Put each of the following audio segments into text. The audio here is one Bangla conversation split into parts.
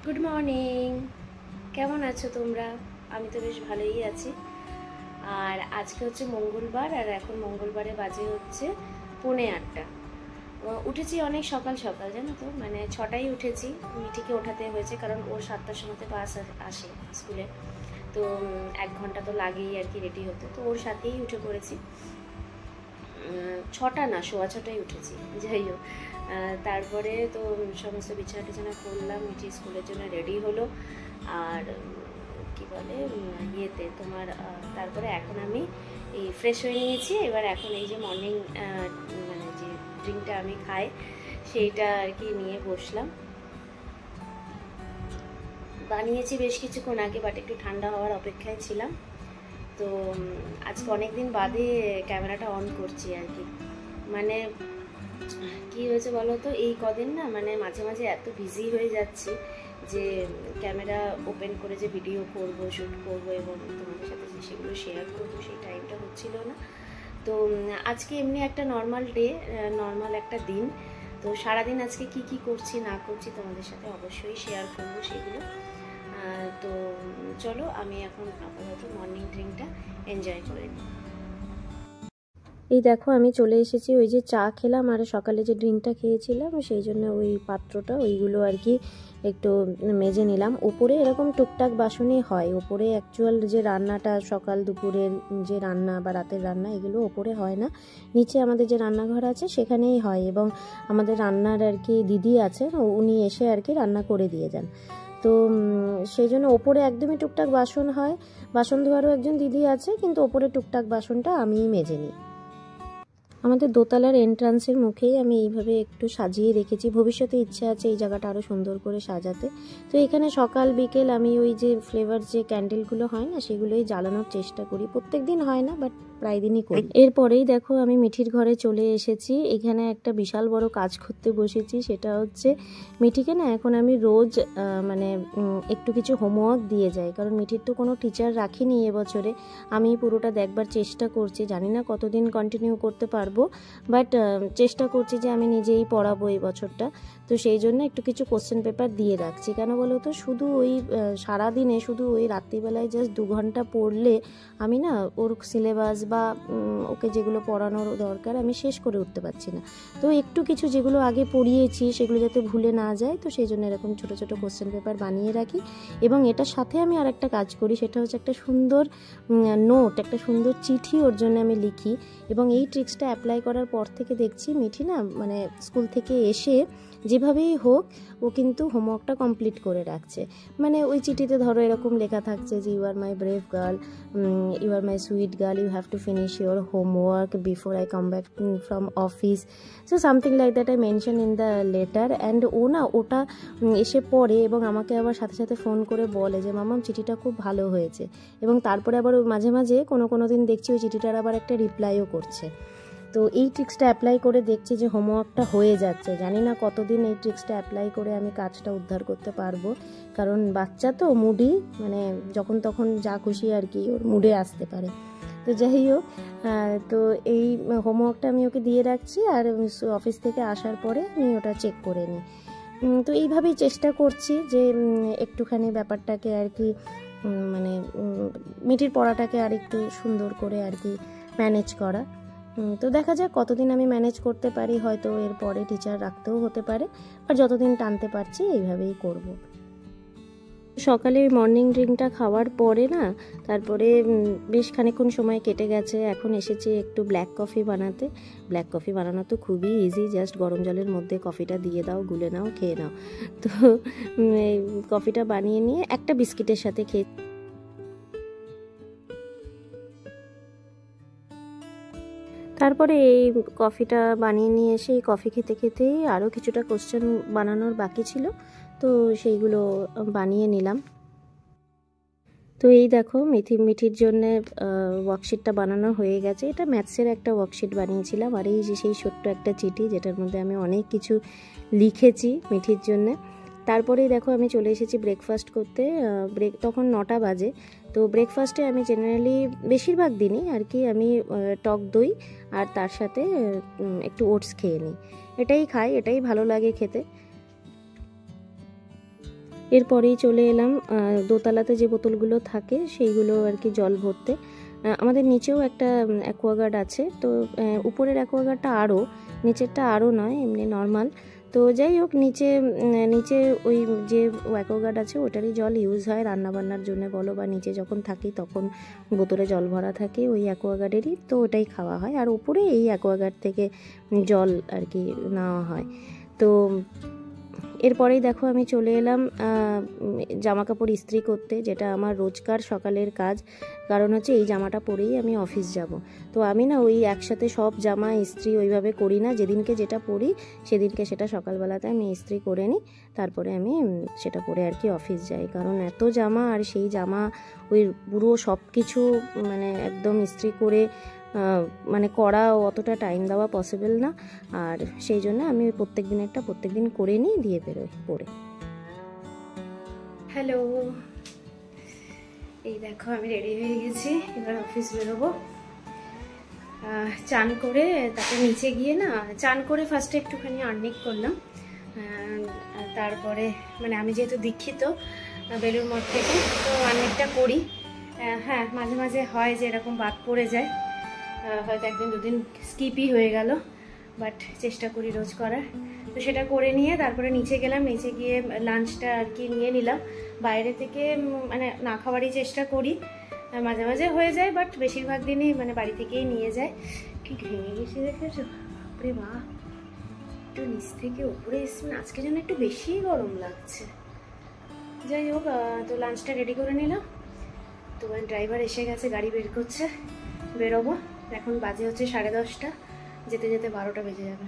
Good morning. কেমন আছো তোমরা? আমি তো বেশ ভালোই আছি। আর আজকে হচ্ছে মঙ্গলবার, আর এখন মঙ্গলবারে বাজে হচ্ছে 7:45। উঠেছি অনেক সকাল সকাল, জানো তো, মানে 6টায় উঠেছি। মিঠিকে ওঠাতে হয়েছে কারণ ওর 7টার সময়তে বাস আসে স্কুলে। তো 1 ঘন্টা তো লাগেই আর কি রেডি হতে, তো ওর সাথেই উঠে পড়েছি। 6টা না, 6:15টায় উঠেছি। যাই হোক, তারপরে তো সমস্ত বিছানা টিছানা করলাম, মিঠি স্কুলের জন্য রেডি হলো। আর কি বলে ইয়েতে তোমার তারপরে এখন আমি এই ফ্রেশ হয়ে নিয়েছি। এবার এখন এই যে মর্নিং মানে যে ড্রিঙ্কটা আমি খাই সেইটা আর কি নিয়ে বসলাম। বানিয়েছি বেশ কিছুক্ষণ আগে, বাট একটু ঠান্ডা হওয়ার অপেক্ষায় ছিলাম। তো আজকে অনেকদিন বাদে ক্যামেরাটা অন করছি আর কি। মানে কি হয়েছে বলো তো, এই কদিন না মানে মাঝে মাঝে এত বিজি হয়ে যাচ্ছি যে ক্যামেরা ওপেন করে যে ভিডিও করব, শ্যুট করব এবং তোমাদের সাথে যে সেগুলো শেয়ার করব, সেই টাইমটা হচ্ছিল না। তো আজকে এমনি একটা নর্মাল ডে, নর্মাল একটা দিন। তো সারাদিন আজকে কি কি করছি না করছি তোমাদের সাথে অবশ্যই শেয়ার করব সেগুলো। তো চলো আমি এখন আপাতত মর্নিং ড্রিঙ্কটা এনজয় করে নিই। এই দেখো আমি চলে এসেছি, ওই যে চা খেলাম আর সকালে যে ড্রিঙ্কটা খেয়েছিলাম সেই জন্য ওই পাত্রটা ওইগুলো আর কি একটু মেজে নিলাম। ওপরে এরকম টুকটাক বাসনই হয়, ওপরে অ্যাকচুয়াল যে রান্নাটা সকাল দুপুরের যে রান্না বা রাতের রান্না এগুলো ওপরে হয় না, নিচে আমাদের যে রান্নাঘর আছে সেখানেই হয়। এবং আমাদের রান্নার আর কি দিদি আছেন, উনি এসে আর কি রান্না করে দিয়ে যান। তো সেই জন্য ওপরে একদমই টুকটাক বাসন হয়, বাসন ধোয়ারও একজন দিদি আছে, কিন্তু ওপরে টুকটাক বাসনটা আমিই মেজে নিই। আমাদের দোতলার এন্ট্রান্সের মুখেই আমি এইভাবে একটু সাজিয়ে রেখেছি, ভবিষ্যতে ইচ্ছা আছে এই জায়গাটা আরও সুন্দর করে সাজাতে। তো এখানে সকাল বিকেল আমি ওই যে ফ্লেভার যে ক্যান্ডেলগুলো হয় না সেগুলোই জ্বালানোর চেষ্টা করি। প্রত্যেক দিন হয় না, বাট প্রায় দিনই করি। এরপরেই দেখো আমি মিঠির ঘরে চলে এসেছি। এখানে একটা বিশাল বড় কাজ করতে বসেছি, সেটা হচ্ছে মিঠিকে না এখন আমি রোজ মানে একটু কিছু হোমওয়ার্ক দিয়ে যাই, কারণ মিঠির তো কোনো টিচার রাখিনি এবছরে। আমি পুরোটা দেখবার চেষ্টা করছি, জানি না কতদিন কন্টিনিউ করতে পারবো, বাট চেষ্টা করছি যে আমি নিজেই পড়াবো এই বছরটা। তো সেই জন্য একটু কিছু কোশ্চেন পেপার দিয়ে রাখছি। কেন বলো তো, শুধু ওই সারাদিনে শুধু ওই রাত্রিবেলায় জাস্ট 2 ঘন্টা পড়লে আমি না ওর সিলেবাস বা ওকে যেগুলো পড়ানোর দরকার আমি শেষ করে উঠতে পারছি না। তো একটু কিছু যেগুলো আগে পড়িয়েছি সেগুলো যাতে ভুলে না যায়, তো সেই জন্য এরকম ছোটো ছোটো কোশ্চেন পেপার বানিয়ে রাখি। এবং এটার সাথে আমি আর একটা কাজ করি, সেটা হচ্ছে একটা সুন্দর নোট, একটা সুন্দর চিঠি ওর জন্য আমি লিখি। এবং এই ট্রিক্সটা অ্যাপ্লাই করার পর থেকে দেখছি মিঠি না মানে স্কুল থেকে এসে যেভাবেই হোক ও কিন্তু হোমওয়ার্কটা কমপ্লিট করে রাখছে। মানে ওই চিঠিতে ধরো এরকম লেখা থাকছে যে you are my brave girl, you are my sweet girl, you have to finish your homework before I come back from office. So something like that I mention in the letter. And ও না ওটা এসে পড়ে এবং আমাকে আবার সাথে সাথে ফোন করে বলে যে মামাম চিঠিটা খুব ভালো হয়েছে। এবং তারপরে আবার মাঝে মাঝে কোনো দিন দেখছি ওই চিঠিটার আবার একটা রিপ্লাইও করছে। তো এই ট্রিক্সটা অ্যাপ্লাই করে দেখছি যে হোমওয়ার্কটা হয়ে যাচ্ছে। জানি না কতদিন এই ট্রিক্সটা অ্যাপ্লাই করে আমি কাজটা উদ্ধার করতে পারবো, কারণ বাচ্চা তো মুডি, মানে যখন তখন যা খুশি আর কি ওর মুডে আসতে পারে। তো যাই হোক, তো এই হোমওয়ার্কটা আমি ওকে দিয়ে রাখছি, আর অফিস থেকে আসার পরে আমি ওটা চেক করে নিই। তো এইভাবেই চেষ্টা করছি যে একটুখানি ব্যাপারটাকে আর কি মানে মিঠির পড়াটাকে আর একটু সুন্দর করে আর কি ম্যানেজ করা। তো দেখা যাক কতদিন আমি ম্যানেজ করতে পারি, হয়তো এরপরে টিচার রাখতেও হতে পারে, আর যতদিন টানতে পারছি এইভাবেই করব। সকালে মর্নিং ড্রিঙ্কটা খাওয়ার পরে না তারপরে বেশ খানিকক্ষণ সময় কেটে গেছে, এখন এসেছি একটু ব্ল্যাক কফি বানাতে। ব্ল্যাক কফি বানানো তো খুবই ইজি, জাস্ট গরম জলের মধ্যে কফিটা দিয়ে দাও, গুলে নাও, খেয়ে নাও। তো কফিটা বানিয়ে নিয়ে একটা বিস্কিটের সাথে খেয়ে তারপরে এই কফিটা বানিয়ে নিয়ে এসে এই কফি খেতে খেতেই আরও কিছুটা কোশ্চেন বানানোর বাকি ছিল, তো সেইগুলো বানিয়ে নিলাম। তো এই দেখো মিঠির জন্যে ওয়ার্কশিটটা বানানো হয়ে গেছে। এটা ম্যাথসের একটা ওয়ার্কশিট বানিয়েছিলাম, আর এই যে সেই ছোট্ট একটা চিঠি যেটার মধ্যে আমি অনেক কিছু লিখেছি মিঠির জন্যে। তারপরেই দেখো আমি চলে এসেছি ব্রেকফাস্ট করতে। তখন 9টা বাজে। তো ব্রেকফাস্টে আমি জেনারেলি বেশিরভাগ দিনই আর কি আমি টক দই আর তার সাথে একটু ওটস খেয়ে নিই। এটাই খাই, এটাই ভালো লাগে খেতে। এরপরেই চলে এলাম দোতলাতে যে বোতলগুলো থাকে সেইগুলো আর কি জল ভরতে। আমাদের নিচেও একটা অ্যাকোয়াগার্ড আছে, তো উপরের অ্যাকোয়াগার্ডটা আরও, নিচেরটা আরও নয়, এমনি নর্মাল। তো যাই হোক, নিচে ওই যে অ্যাকোয়াগার্ড আছে ওটারই জল ইউজ হয় রান্নাবান্নার জন্য বলো, বা নিচে যখন থাকি তখন বোতলে জল ভরা থাকে ওই অ্যাকোয়াগার্ডেরই, তো ওটাই খাওয়া হয়। আর উপরে এই অ্যাকোয়াগার্ড থেকে জল আর কি নেওয়া হয়। তো এরপরেই দেখো আমি চলে এলাম জামা কাপড় ইস্ত্রি করতে, যেটা আমার রোজকার সকালের কাজ। কারণ হচ্ছে এই জামাটা পরেই আমি অফিস যাব। তো আমি না ওই একসাথে সব জামা ইস্ত্রি ওইভাবে করি না, যেদিনকে যেটা পরি সেদিনকে সেটা সকালবেলাতে আমি ইস্ত্রি করে নিই, তারপরে আমি সেটা পরে আর কি অফিস যাই। কারণ এত জামা, আর সেই জামা ওই পুরো সব কিছু মানে একদম ইস্ত্রি করে মানে করা অতটা টাইম দেওয়া পসিবল না। আর সেই জন্য আমি প্রত্যেক দিন করে নিই, দিয়ে বেরোই পরে। হ্যালো, এই দেখো আমি রেডি হয়ে গেছি, এবার অফিস বেরোবো। চান করে তারপরে নিচে গিয়ে না, চান করে ফার্স্টে একটুখানি আর্নিক করলাম, তারপরে মানে আমি যেহেতু দীক্ষিত বেলুর মঠ থেকে, তো আর্নিকটা করি। হ্যাঁ, মাঝে মাঝে হয় যে এরকম বাদ পড়ে যায়, হয়তো একদিন দুদিন স্কিপই হয়ে গেল, বাট চেষ্টা করি রোজ করার। তো সেটা করে নিয়ে তারপরে নিচে গেলাম, নিচে গিয়ে লাঞ্চটা আর কি নিয়ে নিলাম। বাইরে থেকে মানে না খাওয়ারই চেষ্টা করি, মাঝে মাঝে হয়ে যায়, বাট বেশিরভাগ দিনই মানে বাড়ি থেকেই নিয়ে যায়। কি ভেঙে গেছে দেখেছো, বাপরে মা, একটু নিচ থেকে উপরে এসছে, আজকে যেন একটু বেশিই গরম লাগছে। যাই হোক, তো লাঞ্চটা রেডি করে নিলাম। তো ড্রাইভার এসে গেছে, গাড়ি বের করছে, বেরোবো। এখন বাজে হচ্ছে 10:30, যেতে যেতে 12টা বেজে যাবে।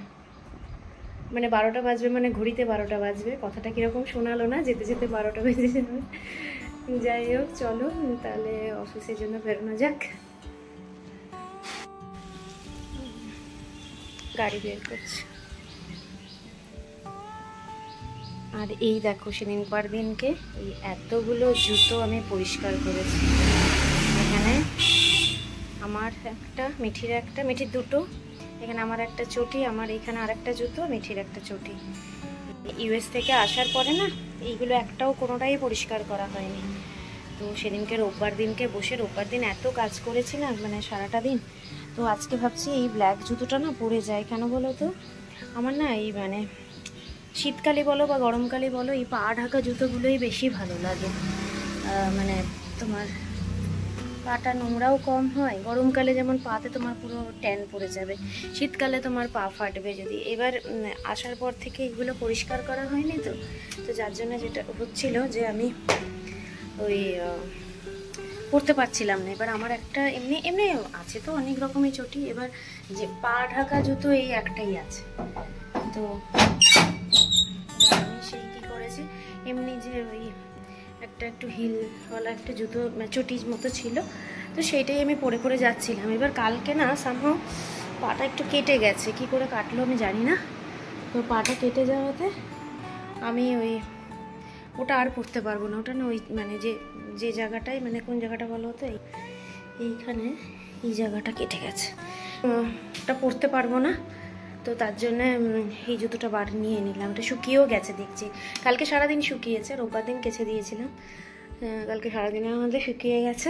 মানে 12টা বাজবে মানে ঘড়িতে 12টা বাজবে, কথাটা কীরকম শোনালো না, যেতে যেতে 12টা বেজে যাবে। যাই হোক, চলো তাহলে অফিসের জন্য বেরোনো যাক। গাড়ি বের করছে। আর এই দেখো, সেদিন পর দিনকে এই এতগুলো জুতো আমি পরিষ্কার করেছি। এখানে আমার একটা, মিঠির দুটো, এখানে আমার একটা চটি, আমার এখানে আর একটা জুতো, মিঠির একটা চটি। ইউএস থেকে আসার পরে না এইগুলো একটাও কোনোটাই পরিষ্কার করা হয়নি। তো সেদিনকে রোববার দিনকে বসে, রোববার দিন এত কাজ করেছি না মানে সারাটা দিন। তো আজকে ভাবছি এই ব্ল্যাক জুতোটা না পরে যায়, কেন বলো তো, আমার না এই মানে শীতকালে বলো বা গরমকালে বলো, এই পা ঢাকা জুতোগুলোই বেশি ভালো লাগে। মানে তোমার পাটা নোংরাও কম হয়, গরমকালে যেমন পাতে তোমার পুরো ট্যান পড়ে যাবে, শীতকালে তোমার পা ফাটবে যদি। এবার আসার পর থেকে এগুলো পরিষ্কার করা হয়নি, তো যার জন্য যেটা হচ্ছিল যে আমি ওই পরতে পারছিলাম না। এবার আমার একটা এমনি আছে তো অনেক রকমের চটি, এবার যে পা ঢাকা জুতো এই একটাই আছে। তো আমি সেই কী করেছি, এমনি যে ওই একটু হিলওয়ালা একটা জুতো চটির মতো ছিল, তো সেইটাই আমি পরে পরে যাচ্ছিলাম। এবার কালকে না সামহাও পাটা একটু কেটে গেছে, কি করে কাটলো আমি জানি না। তো পাটা কেটে যাওয়াতে আমি ওটা আর পরতে পারবো না। ওটা না ওই মানে যে জায়গাটায়, মানে কোন জায়গাটা বলো তো, এইখানে এই জায়গাটা কেটে গেছে, ওটা পরতে পারবো না। তো তার জন্য এই জুতোটা বার নিয়ে নিলাম। এটা শুকিয়েও গেছে দেখছি, কালকে সারাদিন শুকিয়েছে, রোববার দিন কেচে দিয়েছিলাম, কালকে সারাদিনের মধ্যে শুকিয়ে গেছে।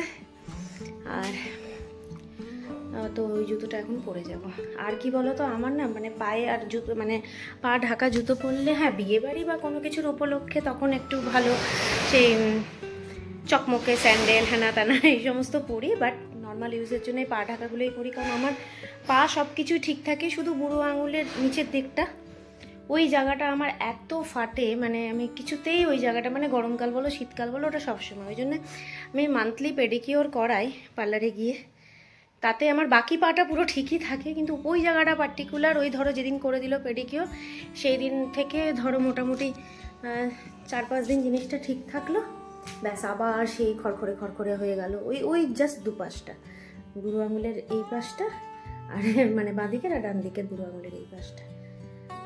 আর তো ওই জুতোটা এখন পরে যাব। আর কি বলো তো, আমার না মানে পায়ে আর জুতো মানে পা ঢাকা জুতো পরলে, হ্যাঁ বিয়েবাড়ি বা কোনো কিছুর উপলক্ষে তখন একটু ভালো সেই চকমকে স্যান্ডেল হ্যানা তানা এই সমস্ত পরি, বাট নর্মাল ইউজের জন্য পা ঢাকাগুলোই পরি। কারণ আমার পা সব কিছুই ঠিক থাকে, শুধু বুড়ো আঙুলের নিচের দিকটা, ওই জায়গাটা আমার এত ফাটে, মানে আমি কিছুতেই ওই জায়গাটা, মানে গরমকাল বলো শীতকাল বলো, ওটা সবসময়। ওই জন্য আমি মান্থলি পেডিকিওর করাই পার্লারে গিয়ে, তাতে আমার বাকি পাটা পুরো ঠিকই থাকে, কিন্তু ওই জায়গাটা পার্টিকুলার, ওই ধরো যেদিন করে দিল পেডিকিওর, সেই দিন থেকে ধরো মোটামুটি 4-5 দিন জিনিসটা ঠিক থাকলো, ব্যাস আবার সেই খড়খড়ে হয়ে গেল। ওই জাস্ট দুপাশটা, বুড়ো আঙুলের এই পাশটা, আর মানে বাঁদিকের আর ডান দিকের বুড়ো আঙুলের এই পাশটা।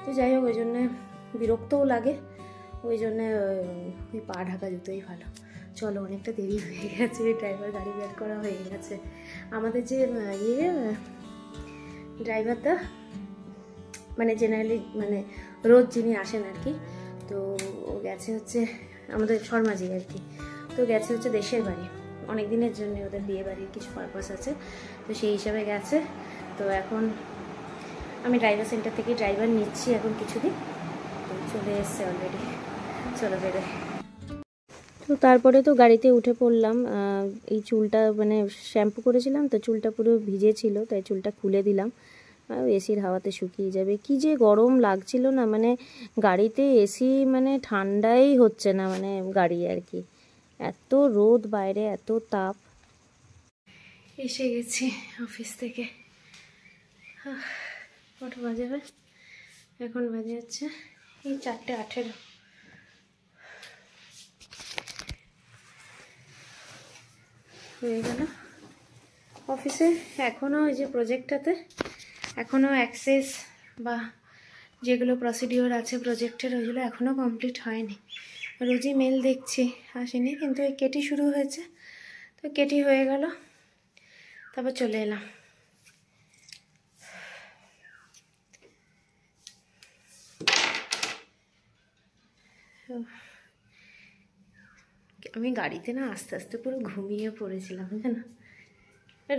তো যাই হোক, ওই জন্যে বিরক্তও লাগে, ওই জন্যে ওই পা ঢাকা জুতোই ভালো। চলো, অনেকটা দেরি হয়ে গেছে, ড্রাইভার গাড়ি বের করা হয়ে গেছে। আমাদের যে ড্রাইভারটা মানে জেনারেলি মানে রোজ যিনি আসেন আর কি, তো ও গেছে হচ্ছে আমাদের শর্মাজি আর কি। তো গেছে হচ্ছে দেশের বাড়ি অনেক দিনের জন্য, ওদের বিয়ে বাড়ির কিছু পারপাস আছে, তো সেই হিসাবে গেছে। তো এখন আমি ড্রাইভার সেন্টার থেকে ড্রাইভার নিচ্ছি এখন কিছুদিন, তো চলে এসছে অলরেডি, চলো বেরোয়। তো তারপরে তো গাড়িতে উঠে পড়লাম। এই চুলটা মানে শ্যাম্পু করেছিলাম তো চুলটা পুরো ভিজে ছিল, তাই চুলটা খুলে দিলাম। এসির হাওয়াতে শুকিয়ে যাবে। কি যে গরম লাগছিল না, মানে গাড়িতে এসি মানে ঠান্ডাই হচ্ছে না, মানে গাড়ি আর কি, এত রোদ বাইরে, এত তাপ। এসে গেছি অফিস থেকে, কটা বাজে হয় এখন? বাজে হচ্ছে এই 4:18 হয়ে গেল অফিসে। এখনও ওই যে প্রজেক্টটাতে এখনও অ্যাক্সেস বা যেগুলো প্রসিডিওর আছে প্রজেক্টের, ওইগুলো এখনও কমপ্লিট হয়নি। রোজই মেল দেখছি, আসেনি, কিন্তু ওই কেটি শুরু হয়েছে, তো কেটি হয়ে গেল, তারপর চলে এলাম। আমি গাড়িতে না আস্তে আস্তে পুরো ঘুমিয়ে পড়েছিলাম, জানো,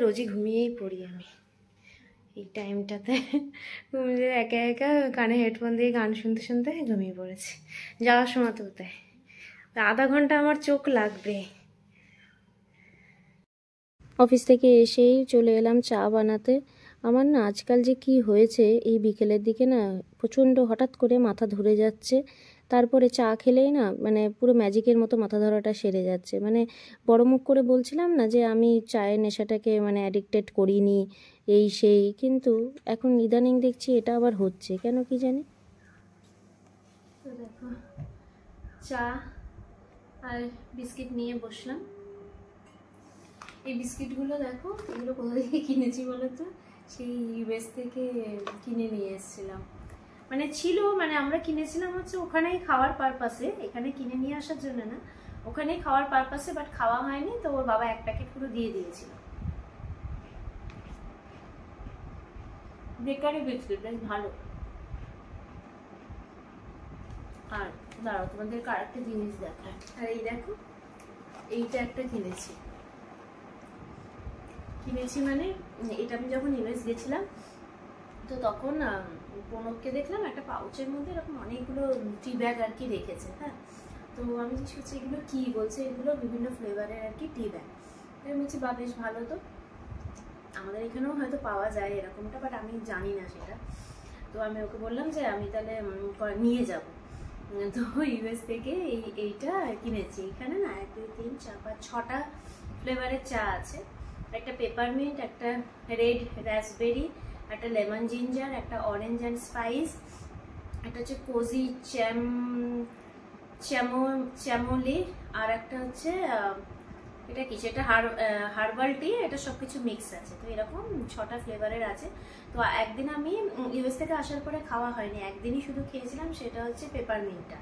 রোজই ঘুমিয়েই পড়ি আমি এই টাইমটাতে। ঘুমিয়ে একা একা কানে হেডফোন দিয়ে গান শুনতে শুনতে ঘুমিয়ে পড়েছি। যাওয়ার সময় তো তাই, আধা ঘন্টা আমার চোখ লাগবে। অফিস থেকে এসেই চলে এলাম চা বানাতে। আমার না আজকাল যে কি হয়েছে, এই বিকেলের দিকে না প্রচণ্ড হঠাৎ করে মাথা ধরে যাচ্ছে, তারপরে চা খেলেই না মানে পুরো ম্যাজিকের মতো মাথা ধরাটা সেরে যাচ্ছে। মানে বড় মুখ করে বলছিলাম না যে আমি চায়ের নেশাটাকে মানে অ্যাডিক্টেড করিনি এই সেই, কিন্তু এখন ইদানিং দেখছি এটা আবার হচ্ছে, কেন কি জানি। তো দেখো চা আর বিস্কিট নিয়ে বসলাম। এই বিস্কিটগুলো দেখো, এগুলো কোথা থেকে কিনেছি বলো তো? সেই ইউএস থেকে কিনে নিয়ে এসেছিলাম। মানে ছিল, মানে আমরা কিনেছিলাম হচ্ছে ওখানেই খাওয়ার পারপাসে, এখানে কিনে নিয়ে আসার জন্য না, ওখানেই খাওয়ার পারপাসে, বাট খাওয়া হয়নি, তো ওর বাবা এক প্যাকেট পুরো দিয়ে দিয়েছিল। বেকারি বিস্কিট, বেশ ভালো। আর দাঁড়াও, তোমাদেরকে আরেকটা জিনিস দেখায়। আর এই দেখো, এইটা একটা কিনেছি মানে এটা আমি যখন ইউএস গেছিলাম, তো তখন প্রণবকে দেখলাম একটা পাউচের মধ্যে এরকম অনেকগুলো টি ব্যাগ আর কি রেখেছে। হ্যাঁ, তো আমি জিজ্ঞেস করছি এগুলো কি, বলছে এগুলো বিভিন্ন ফ্লেভারের আর কি টি ব্যাগ। আমি বলছি বা বেশ ভালো, তো আমাদের এখানেও হয়তো পাওয়া যায় এরকমটা, বাট আমি জানি না সেটা। তো আমি ওকে বললাম যে আমি তাহলে নিয়ে যাব। তো ইউএস থেকে এইটা কিনেছি। এখানে না 1 2 3 4 5 6টা ফ্লেভারের চা আছে। একটা পেপারমিন্ট, একটা রেড রাসবেরি, একটা লেমন জিঞ্জার, একটা অরেঞ্জ অ্যান্ড স্পাইস, একটা হচ্ছে কোজি চ্যামোলি, আর একটা হচ্ছে এটা কি, সেটা হার্বাল টি। এটা সবকিছু মিক্স আছে। তো এরকম 6টা ফ্লেভারের আছে। তো একদিন আমি ইউএস থেকে আসার পরে খাওয়া হয়নি, একদিনই শুধু খেয়েছিলাম, সেটা হচ্ছে পেপারমিন্টটা।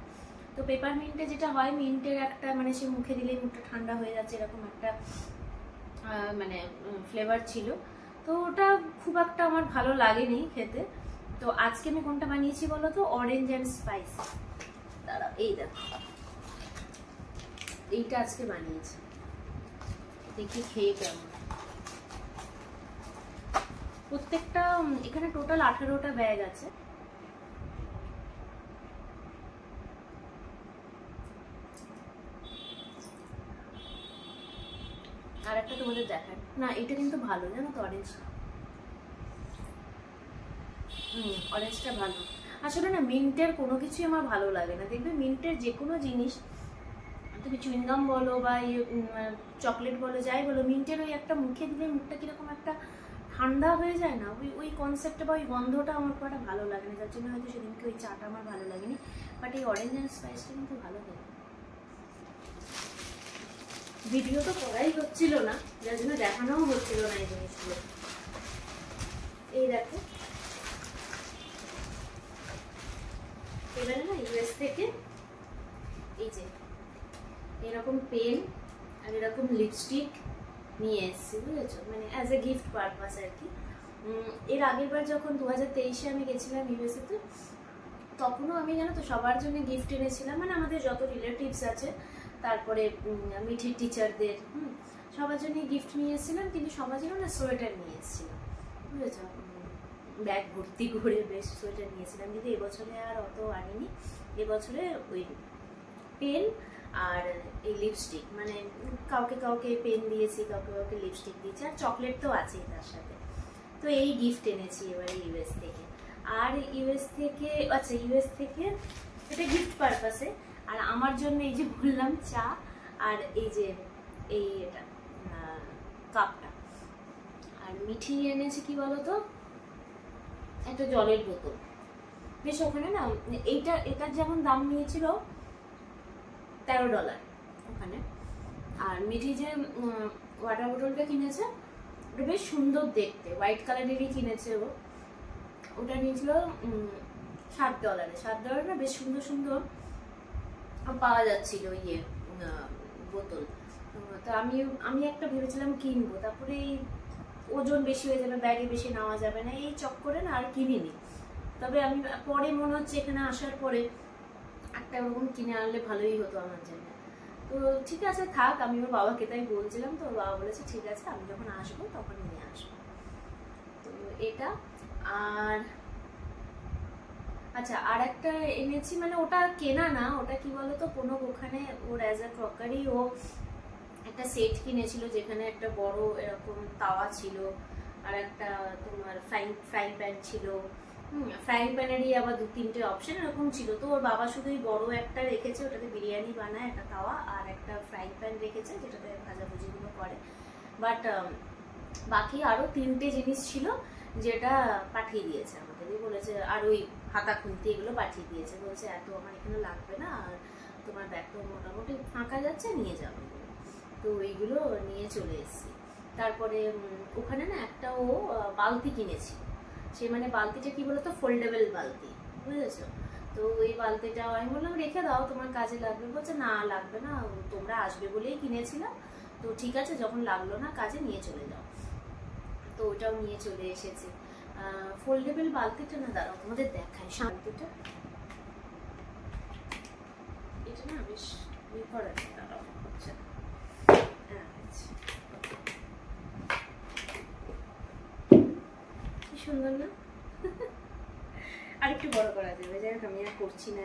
তো পেপারমিন্টে যেটা হয়, মিন্টের একটা মানে সে মুখে দিলেই মুখটা ঠান্ডা হয়ে যাচ্ছে, এরকম একটা মানে ফ্লেভার ছিল। তো ওটা খুব একটা আমার ভালো লাগেনি খেতে। তো আজকে আমি কোনটা বানিয়েছি বলো তো? Orange and spice. দাঁড়াও, এই দেখো, এইটা আজকে বানিয়েছি, দেখি খেয়ে কেমন। প্রত্যেকটা এখানে টোটাল 18টা ব্যাগ আছে। আর একটা তোমাদের দেখায় না, এটা কিন্তু ভালো, জানো তো, অরেঞ্জটা। অরেঞ্জটা ভালো। আসলে না মিন্টের কোনো কিছুই আমার ভালো লাগে না। দেখবে মিন্টের যে কোনো জিনিস, তুমি চুইংগাম বলো বা চকলেট বলো, যাই বলো, মিন্টের ওই একটা মুখে দিলে মুখটা কিরকম একটা ঠান্ডা হয়ে যায় না, ওই কনসেপ্টটা বা ওই গন্ধটা আমার খুব একটা ভালো লাগে না, যার জন্য হয়তো সেদিনকে ওই চাটা আমার ভালো লাগেনি। বাট এই অরেঞ্জ অ্যান্ড স্পাইসটা কিন্তু ভালো লাগে। ভিডিও তো করাই হচ্ছিল না, যার জন্য দেখানোও হচ্ছিল না এই জিনিসগুলো। এই দেখো, এবারে না ইউএস থেকে এই যে এরকম পেন আর এরকম লিপস্টিক নিয়ে এসেছি, বুঝেছো, মানে অ্যাজ এ গিফট পারপাস আর কি। এর আগের বার যখন 2023-এ আমি গেছিলাম ইউএসএতে, তখনও আমি জানো তো সবার জন্য গিফট এনেছিলাম, মানে আমাদের যত রিলেটিভস আছে, তারপরে মিঠির টিচারদের, সবার জন্য গিফট নিয়ে এসেছিলাম, কিন্তু সবার জন্য না সোয়েটার নিয়ে এসেছিলাম, বুঝেছ, ব্যাগ ভর্তি করে বেশ সোয়েটার নিয়েছিলাম। কিন্তু এবছরে আর অত আনিনি, এবছরে ওই পেন আর এই লিপস্টিক, মানে কাউকে কাউকে পেন দিয়েছি, কাউকে কাউকে লিপস্টিক দিয়েছি, আর চকলেট তো আছেই তার সাথে। তো এই গিফট এনেছি এবারে ইউএস থেকে। আর ইউএস থেকে, আচ্ছা ইউএস থেকে এটা গিফট পারপাসে, আর আমার জন্য এই যে বললাম চা, আর এই যে এই এটা কাপটা। আর মিঠি এনেছে কি বলতো, একটা জলের বোতল। বেশ ওখানে না এটার যেমন দাম নিয়েছিল $13 ওখানে, আর মিঠি যে ওয়াটার বোতলটা কিনেছে ওটা বেশ সুন্দর দেখতে, হোয়াইট কালারেরই কিনেছে ও, ওটা নিয়েছিল $7। $7 না, বেশ সুন্দর সুন্দর পাওয়া যাচ্ছিল ইয়ে বোতল। তো আমি একটা ভেবেছিলাম কিনবো, তারপরে এই ওজন বেশি হয়ে যাবে, ব্যাগে বেশি নেওয়া যাবে না, এই চক্করে না আর কিনিনি। তবে আমি পরে মনে হচ্ছে এখানে আসার পরে একটা ওরকম কিনে আনলে ভালোই হতো আমার জন্য। তো ঠিক আছে থাক, আমি ওর বাবাকে তাই বলছিলাম, তো ওর বাবা বলেছে ঠিক আছে আমি যখন আসবো তখন নিয়ে আসবো। তো এটা, আর আচ্ছা আর একটা এনেছি, মানে ওটা কেনা না, ওটা কি বলতো কোনো ওখানে ওর অ্যাজ আ ক্রকারি ও একটা সেট কিনেছিল, যেখানে একটা বড় এরকম তাওয়া ছিল, আর একটা তোমার ফ্রাইং প্যান ছিল, ফ্রাইং প্যানেরই আবার 2-3টে অপশন এরকম ছিল। তো ওর বাবা শুধুই বড় একটা রেখেছে, ওটাতে বিরিয়ানি বানায়, একটা তাওয়া আর একটা ফ্রাইং প্যান রেখেছে যেটাতে ভাজাভুজিগুলো করে। বাট বাকি আরো 3টে জিনিস ছিল যেটা পাঠিয়ে দিয়েছে আমাকে, দিয়ে বলেছে, আর ওই হাতা খুন্তি এগুলো পাঠিয়ে দিয়েছে, বলছে এত আমার এখানে লাগবে না, আর তোমার ব্যাগটা মোটামুটি ফাঁকা যাচ্ছে, নিয়ে যাবে। তো ওইগুলো নিয়ে চলে এসেছি। তারপরে ওখানে না একটা ও বালতি কিনেছিল, সে মানে বালতিটা কি বলতো ফোল্ডেবল বালতি, বুঝেছো। তো ওই বালতিটা আমি বললাম রেখে দাও তোমার কাজে লাগবে, বলছে না লাগবে না, তোমরা আসবে বলেই কিনেছিলাম, তো ঠিক আছে যখন লাগলো না কাজে নিয়ে চলে যাও। তো ওটাও নিয়ে চলে এসেছে। ফোল্ডেবল বালতিটা না, দাঁড়াও তোমাদের দেখাই, বালতিটা এটা না বেশ বিপদ আছে, দাঁড়াও হচ্ছে কি সুন্দর না, আর একটু বড় করা যাবে, যাই হোক আমি আর করছি না।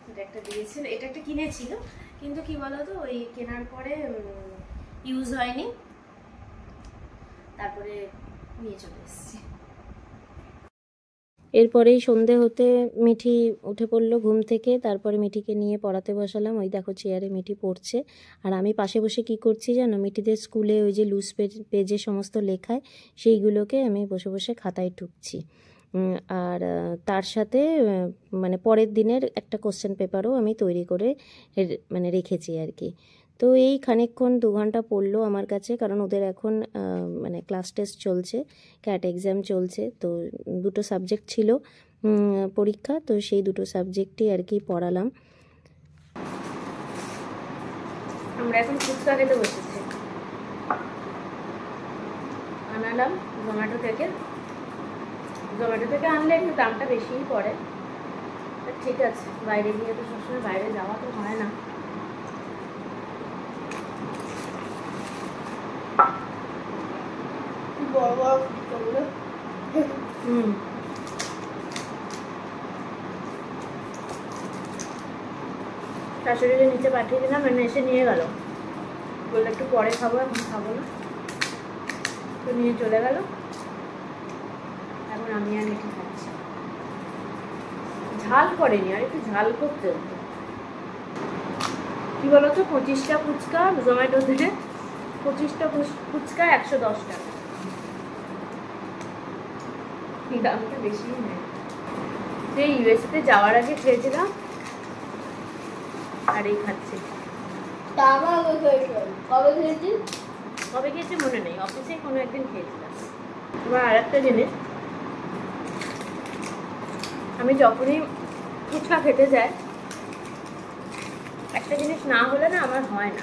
এটা একটা দিয়েছিল, এটা একটা কিনেছিল, কিন্তু কি বলতো ওই কেনার পরে ইউজ হয়নি, তারপরে নিয়ে চলে এসেছি। এরপরেই সন্ধে হতে মিঠি উঠে পড়লো ঘুম থেকে, তারপরে মিঠিকে নিয়ে পড়াতে বসালাম। ওই দেখো চেয়ারে মিঠি পড়ছে, আর আমি পাশে বসে কি করছি জানো, মিঠিদের স্কুলে ওই যে লুজ পেজে সমস্ত লেখায় সেইগুলোকে আমি বসে বসে খাতায় টুকছি। আর তার সাথে মানে পরের দিনের একটা কোশ্চেন পেপারও আমি তৈরি করে মানে রেখেছি আর কি। তো এই খানিকক্ষণ 2 ঘন্টা পড়লো আমার কাছে, কারণ ওদের এখন মানে ক্লাস টেস্ট চলছে, ক্যাট এক্সাম চলছে, তো 2টো সাবজেক্ট ছিল পরীক্ষা, তো সেই 2টো সাবজেক্টই আর কি পড়ালাম। আমরা এখন ফুচকা খেতে বসেছি, আনালাম জোম্যাটো থেকে আনলে একটু দামটা বেশিই পড়ে, ঠিক আছে বাইরে গিয়ে তো সবসময় বাইরে যাওয়া তো হয় না। শাশুড়িকে নিচে পাঠিয়ে দিলাম, মানে এসে নিয়ে গেল, বললো একটু পরে খাবো, এখন খাবো না, তো নিয়ে চলে গেল। এখন আমি আর মিঠি খাচ্ছি, ঝাল করেনি, আর একটু ঝাল করতে হতো। কি বলতো 25টা ফুচকা জোম্যাটো থেকে, 25টা ফুচকা 110 টাকা, দামটা বেশি নেয়। সেই ইউএসএতে যাওয়ার আগে খেয়েছিলাম, আর এই খাচ্ছি। কবে খেয়েছি মনে নেই, অফিসে কোনো একদিন খেয়েছিলাম। এবার আর একটা জিনিস, আমি যখনই ফুচকা খেতে যাই একটা জিনিস না হলে না আমার হয় না,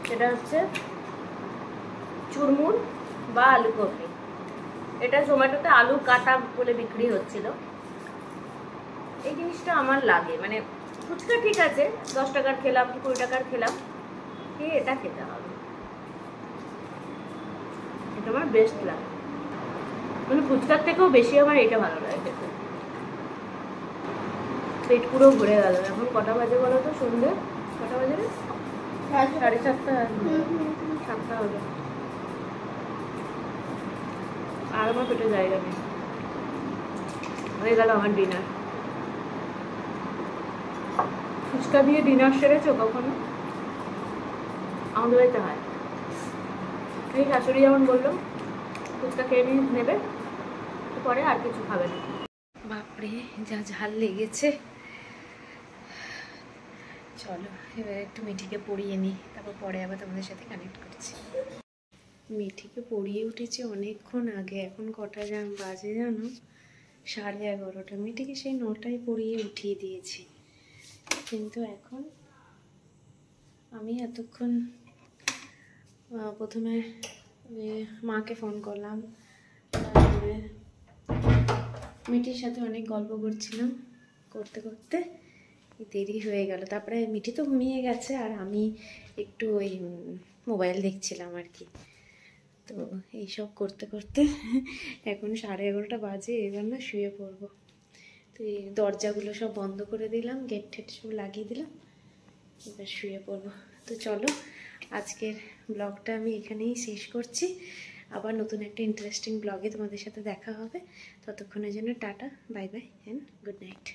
সেটা হচ্ছে চুরমুর বা আলু কফি। এটা জোম্যাটোতে আলু কাটা বলে বিক্রি হচ্ছিল, এই জিনিসটা আমার লাগে, মানে ফুচকা ঠিক আছে 10 টাকার খেলাম কি 20 টাকার খেলাম, এটা খেতে হবে, এটা আমার বেস্ট লাগে, মানে ফুচকার থেকেও বেশি আমার এটা ভালো লাগে খেতে। পেট পুরো ভরে গেল। এখন কটা বাজে বলো তো? সন্ধ্যে কটা বাজে রে? 7:30। 7টা হবে, আর আমার পেটে জায়গা নেই। হয়ে গেল আমার ডিনার। ফুচকা দিয়ে ডিনার সেরেছো কখনো? আমাদের বাড়িতে হয়। এই শাশুড়ি যেমন বললো ফুচকা খেয়ে নিয়ে নেবে, পরে আর কিছু খাবে না। বাপরে যা ঝাল লেগেছে। চলো এবার একটু মিঠিকে পড়িয়ে নিই, তারপর পরে আবার তোমাদের সাথে কানেক্ট করছি। মিঠিকে পড়িয়ে উঠেছি অনেকক্ষণ আগে, এখন কটা বাজে জানো? 11:30। মিঠিকে সেই 9টায় পড়িয়ে উঠিয়ে দিয়েছি, কিন্তু এখন আমি এতক্ষণ প্রথমে মাকে ফোন করলাম, তারপরে মিঠির সাথে অনেক গল্প করছিলাম, করতে করতে দেরি হয়ে গেল। তারপরে মিঠি তো ঘুমিয়ে গেছে আর আমি একটু ওই মোবাইল দেখছিলাম আর কি। তো এইসব করতে করতে এখন 11:30 বাজে, এবার না শুয়ে পড়বো। তো এই দরজাগুলো সব বন্ধ করে দিলাম, গেট ঠেট সব লাগিয়ে দিলাম, এবার শুয়ে পড়বো। তো চলো আজকের ব্লগটা আমি এখানেই শেষ করছি। আবার নতুন একটা ইন্টারেস্টিং ব্লগে তোমাদের সাথে দেখা হবে। ততক্ষণের জন্য tata, bye bye and good night.